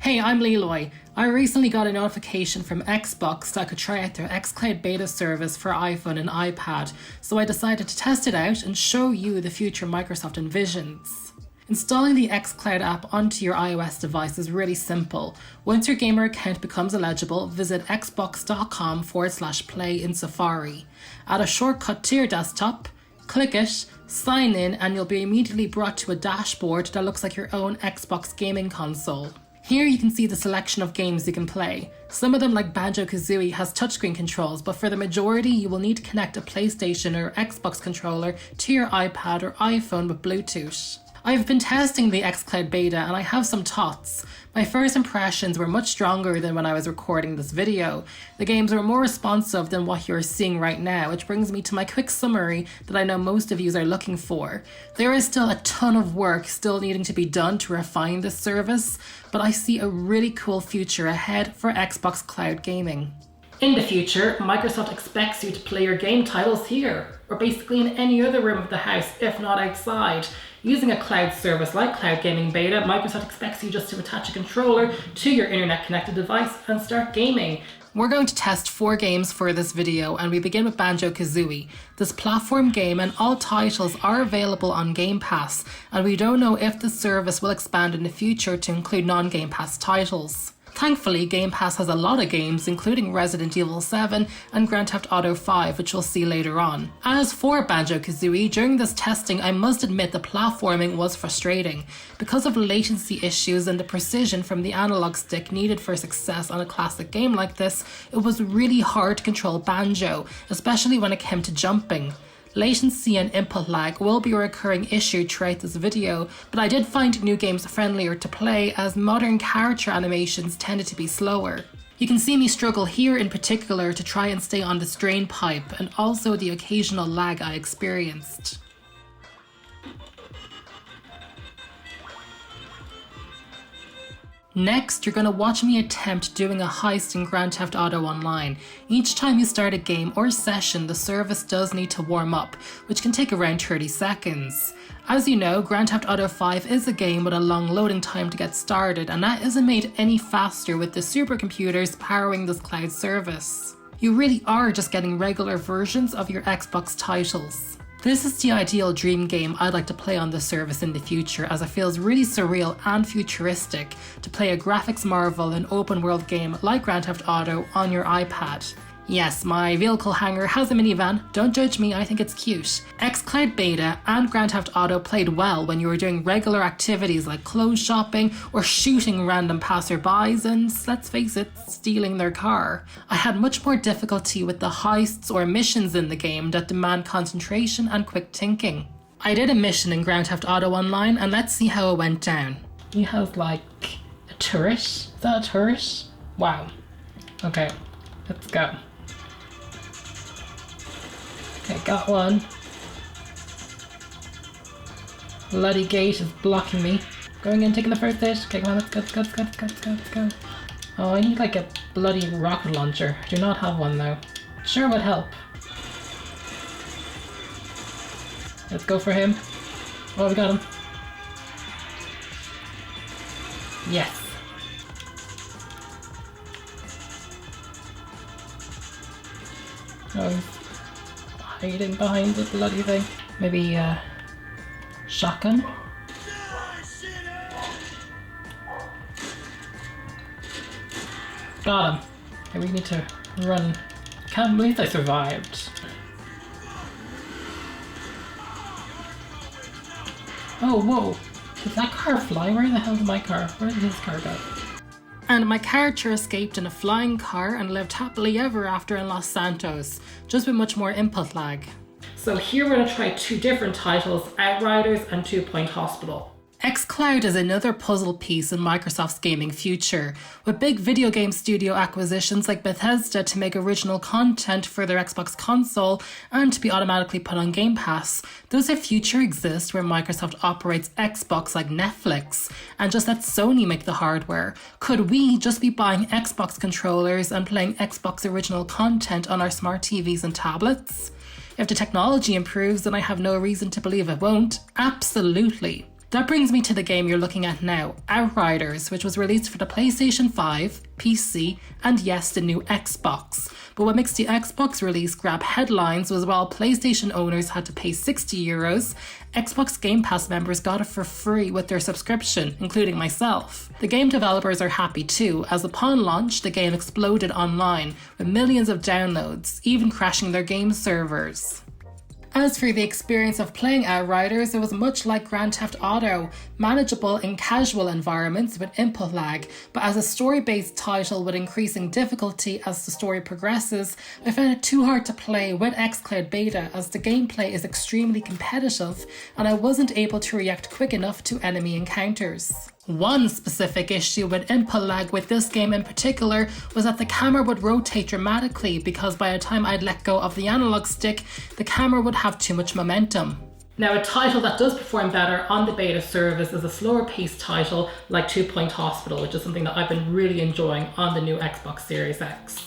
Hey, I'm Lee-Loi. I recently got a notification from Xbox that I could try out their xCloud beta service for iPhone and iPad, so I decided to test it out and show you the future Microsoft envisions. Installing the xCloud app onto your iOS device is really simple. Once your gamer account becomes eligible, visit xbox.com/play in Safari. Add a shortcut to your desktop, click it, sign in, and you'll be immediately brought to a dashboard that looks like your own Xbox gaming console. Here you can see the selection of games you can play. Some of them, like Banjo Kazooie, has touchscreen controls, but for the majority you will need to connect a PlayStation or Xbox controller to your iPad or iPhone with Bluetooth. I've been testing the xCloud beta and I have some thoughts. My first impressions were much stronger than when I was recording this video. The games were more responsive than what you're seeing right now, which brings me to my quick summary that I know most of you are looking for. There is still a ton of work still needing to be done to refine this service, but I see a really cool future ahead for Xbox Cloud gaming. In the future, Microsoft expects you to play your game titles here, or basically in any other room of the house, if not outside. Using a cloud service like Cloud Gaming Beta, Microsoft expects you just to attach a controller to your internet-connected device and start gaming. We're going to test 4 games for this video, and we begin with Banjo Kazooie. This platform game and all titles are available on GamePass, and we don't know if the service will expand in the future to include non-GamePass titles. Thankfully, Game Pass has a lot of games, including Resident Evil 7 and Grand Theft Auto 5, which we'll see later on. As for Banjo Kazooie, during this testing, I must admit the platforming was frustrating. Because of latency issues and the precision from the analog stick needed for success on a classic game like this, it was really hard to control Banjo, especially when it came to jumping. Latency and input lag will be a recurring issue throughout this video, but I did find new games friendlier to play as modern character animations tended to be slower. You can see me struggle here in particular to try and stay on the strain pipe, and also the occasional lag I experienced. Next, you're going to watch me attempt doing a heist in Grand Theft Auto Online. Each time you start a game or session, the service does need to warm up, which can take around 30 seconds. As you know, Grand Theft Auto 5 is a game with a long loading time to get started, and that isn't made any faster with the supercomputers powering this cloud service. You really are just getting regular versions of your Xbox titles. This is the ideal dream game I'd like to play on this service in the future, as it feels really surreal and futuristic to play a graphics marvel and open world game like Grand Theft Auto on your iPad. Yes, my vehicle hanger has a minivan, don't judge me, I think it's cute. xCloud Beta and Grand Theft Auto played well when you were doing regular activities like clothes shopping or shooting random passerbys and, let's face it, stealing their car. I had much more difficulty with the heists or missions in the game that demand concentration and quick thinking. I did a mission in Grand Theft Auto Online and let's see how it went down. He has like a turret? Is that a turret? Wow. Okay, let's go. Okay, got one. Bloody gate is blocking me. Going in, taking the first hit. Okay, come on, let's go, let's go, let's go, let's go, let's go, let's go. Oh, I need like a bloody rocket launcher. I do not have one though. Sure would help. Let's go for him. Oh, we got him. Yes. Oh, hiding behind the bloody thing. Maybe shotgun? Got him. Okay, we need to run. Can't believe I survived. Oh, whoa. Did that car fly? Where the hell did my car? Where did his car go? And my character escaped in a flying car and lived happily ever after in Los Santos, just with much more input lag. So here we're going to try 2 different titles, Outriders and 2 Point Hospital. xCloud is another puzzle piece in Microsoft's gaming future, with big video game studio acquisitions like Bethesda to make original content for their Xbox console and to be automatically put on Game Pass. Does a future exist where Microsoft operates Xbox like Netflix and just lets Sony make the hardware? Could we just be buying Xbox controllers and playing Xbox original content on our smart TVs and tablets? If the technology improves, then I have no reason to believe it won't. Absolutely. That brings me to the game you're looking at now, Outriders, which was released for the PlayStation 5, PC, and yes, the new Xbox. But what makes the Xbox release grab headlines was while PlayStation owners had to pay €60, Xbox Game Pass members got it for free with their subscription, including myself. The game developers are happy too, as upon launch, the game exploded online, with millions of downloads, even crashing their game servers. As for the experience of playing Outriders, it was much like Grand Theft Auto, manageable in casual environments with input lag, but as a story-based title with increasing difficulty as the story progresses, I found it too hard to play with xCloud beta as the gameplay is extremely competitive and I wasn't able to react quick enough to enemy encounters. One specific issue with input lag with this game in particular was that the camera would rotate dramatically because by the time I'd let go of the analog stick, the camera would have too much momentum. Now, a title that does perform better on the beta service is a slower paced title like 2 Point Hospital, which is something that I've been really enjoying on the new Xbox Series X.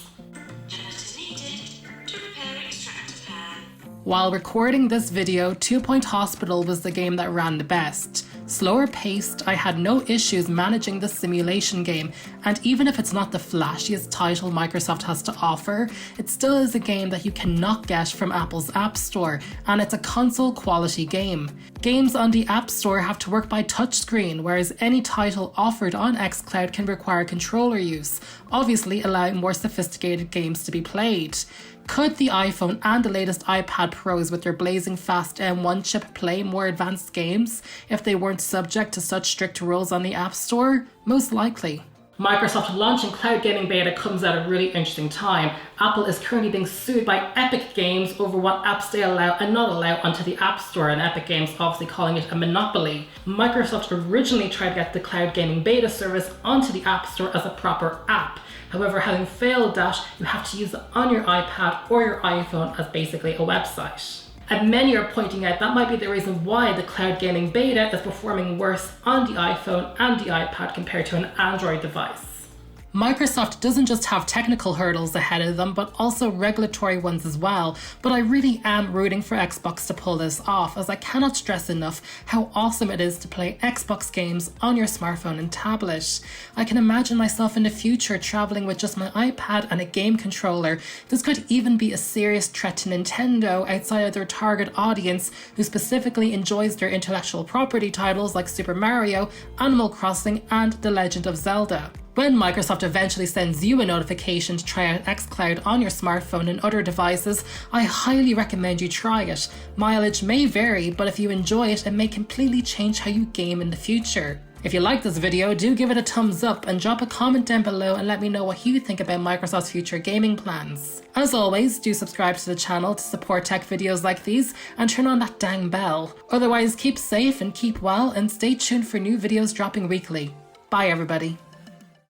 While recording this video, 2 Point Hospital was the game that ran the best. Slower paced, I had no issues managing the simulation game, and even if it's not the flashiest title Microsoft has to offer, it still is a game that you cannot get from Apple's App Store, and it's a console quality game. Games on the App Store have to work by touchscreen, whereas any title offered on xCloud can require controller use, obviously allowing more sophisticated games to be played. Could the iPhone and the latest iPad Pros with their blazing fast M1 chip play more advanced games if they weren't subject to such strict rules on the App Store? Most likely. Microsoft launching cloud gaming beta comes at a really interesting time. Apple is currently being sued by Epic Games over what apps they allow and not allow onto the App Store, and Epic Games obviously calling it a monopoly. Microsoft originally tried to get the cloud gaming beta service onto the App Store as a proper app. However, having failed that, you have to use it on your iPad or your iPhone as basically a website. And many are pointing out that might be the reason why the cloud gaming beta is performing worse on the iPhone and the iPad compared to an Android device. Microsoft doesn't just have technical hurdles ahead of them, but also regulatory ones as well. But I really am rooting for Xbox to pull this off, as I cannot stress enough how awesome it is to play Xbox games on your smartphone and tablet. I can imagine myself in the future traveling with just my iPad and a game controller. This could even be a serious threat to Nintendo outside of their target audience, who specifically enjoys their intellectual property titles like Super Mario, Animal Crossing, and The Legend of Zelda. When Microsoft eventually sends you a notification to try out xCloud on your smartphone and other devices, I highly recommend you try it. Mileage may vary, but if you enjoy it, it may completely change how you game in the future. If you like this video, do give it a thumbs up and drop a comment down below and let me know what you think about Microsoft's future gaming plans. As always, do subscribe to the channel to support tech videos like these and turn on that dang bell. Otherwise, keep safe and keep well and stay tuned for new videos dropping weekly. Bye everybody.